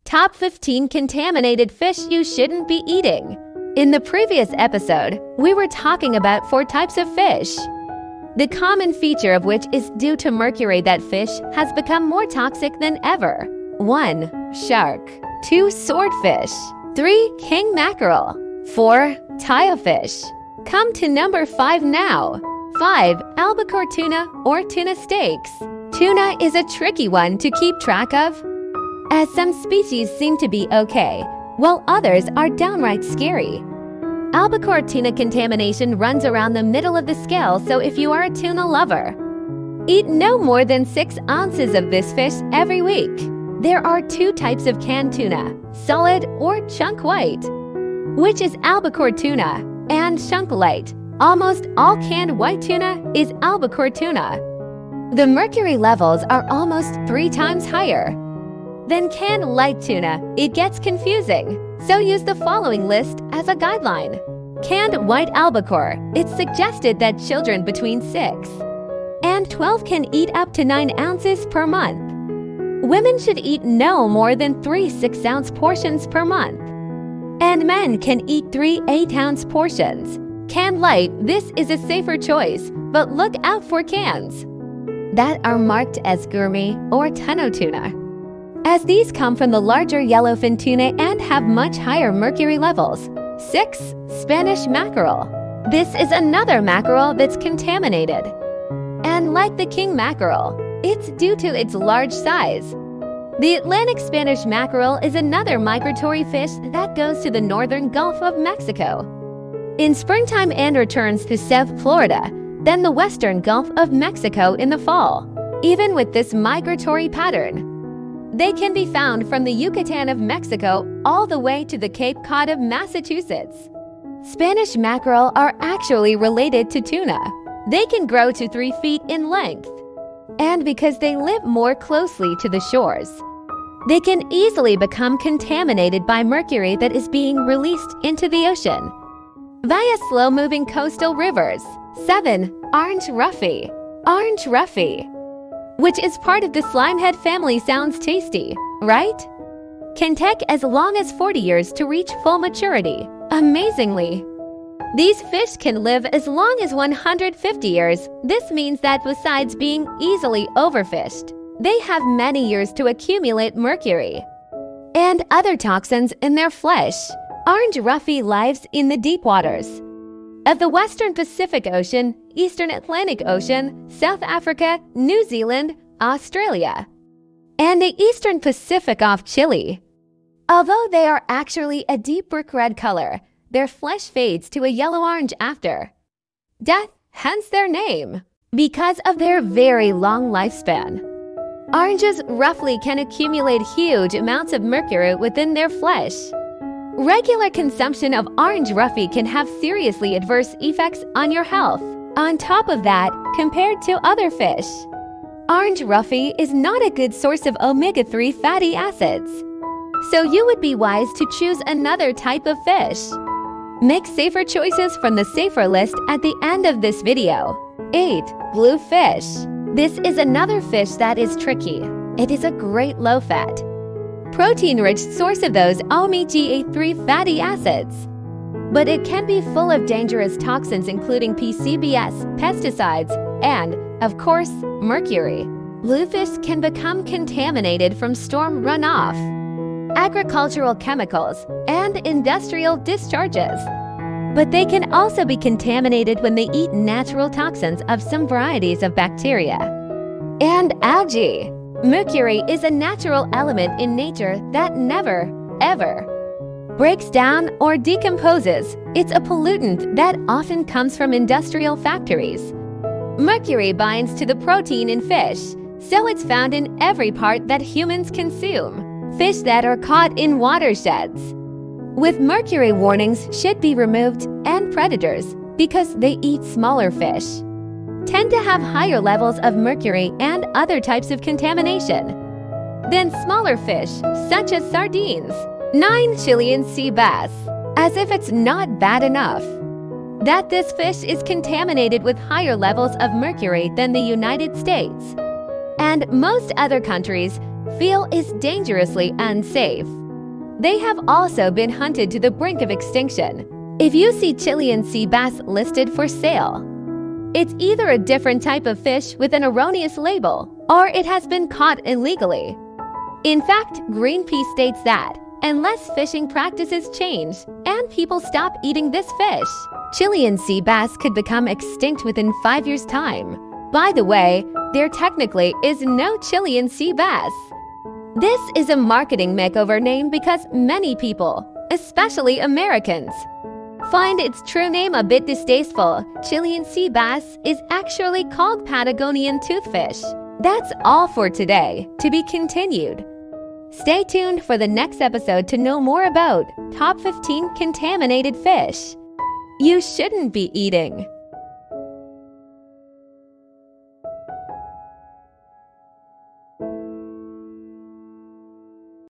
Top 15 contaminated fish you shouldn't be eating. In the previous episode, we were talking about 4 types of fish, the common feature of which is due to mercury that fish has become more toxic than ever. 1. Shark. 2. Swordfish. 3. King mackerel. 4. tilefish. Come to number 5 now. 5. Albacore tuna or tuna steaks. Tuna is a tricky one to keep track of, as some species seem to be okay, while others are downright scary. Albacore tuna contamination runs around the middle of the scale, so if you are a tuna lover, eat no more than 6 ounces of this fish every week. There are 2 types of canned tuna, solid or chunk white, which is albacore tuna, and chunk light. Almost all canned white tuna is albacore tuna. The mercury levels are almost 3 times higher than canned light tuna. It gets confusing, so use the following list as a guideline. Canned white albacore. It's suggested that children between 6 and 12 can eat up to 9 ounces per month. Women should eat no more than 3 6-ounce portions per month, and men can eat 3 8-ounce portions. Canned light, this is a safer choice, but look out for cans that are marked as gourmet or tonneau tuna, as these come from the larger yellowfin tuna and have much higher mercury levels. 6. Spanish mackerel. This is another mackerel that's contaminated, and like the king mackerel, it's due to its large size. The Atlantic Spanish mackerel is another migratory fish that goes to the northern Gulf of Mexico in springtime and returns to South Florida, then the western Gulf of Mexico in the fall. Even with this migratory pattern, they can be found from the Yucatan of Mexico all the way to the Cape Cod of Massachusetts. Spanish mackerel are actually related to tuna. They can grow to 3 feet in length, and because they live more closely to the shores, they can easily become contaminated by mercury that is being released into the ocean via slow-moving coastal rivers. 7. Orange roughy. Orange roughy, which is part of the slimehead family, sounds tasty, right? Can take as long as 40 years to reach full maturity. Amazingly, these fish can live as long as 150 years. This means that besides being easily overfished, they have many years to accumulate mercury and other toxins in their flesh. Orange roughy lives in the deep waters of the western Pacific Ocean, eastern Atlantic Ocean, South Africa, New Zealand, Australia, and the eastern Pacific off Chile. Although they are actually a deep brick red color, their flesh fades to a yellow-orange after death, hence their name, because of their very long lifespan. Oranges roughly can accumulate huge amounts of mercury within their flesh. Regular consumption of orange roughy can have seriously adverse effects on your health. On top of that, compared to other fish, orange roughy is not a good source of omega-3 fatty acids, so you would be wise to choose another type of fish. Make safer choices from the safer list at the end of this video. 8. Bluefish. This is another fish that is tricky. It is a great low-fat, protein-rich source of those omega-3 fatty acids, but it can be full of dangerous toxins including PCBs, pesticides, and, of course, mercury. Bluefish can become contaminated from storm runoff, agricultural chemicals, and industrial discharges. But they can also be contaminated when they eat natural toxins of some varieties of bacteria and algae. Mercury is a natural element in nature that never, ever breaks down or decomposes. It's a pollutant that often comes from industrial factories. Mercury binds to the protein in fish, so it's found in every part that humans consume. Fish that are caught in watersheds with mercury warnings should be removed, and predators, because they eat smaller fish, tend to have higher levels of mercury and other types of contamination than smaller fish, such as sardines. 9. Chilean sea bass. As if it's not bad enough that this fish is contaminated with higher levels of mercury than the United States and most other countries, feel is dangerously unsafe. They have also been hunted to the brink of extinction. If you see Chilean sea bass listed for sale, it's either a different type of fish with an erroneous label, or it has been caught illegally. In fact, Greenpeace states that unless fishing practices change and people stop eating this fish, Chilean sea bass could become extinct within 5 years' time. By the way, there technically is no Chilean sea bass. This is a marketing makeover name because many people, especially Americans, find its true name a bit distasteful. Chilean sea bass is actually called Patagonian toothfish. That's all for today. To be continued. Stay tuned for the next episode to know more about Top 15 Contaminated Fish you shouldn't be eating.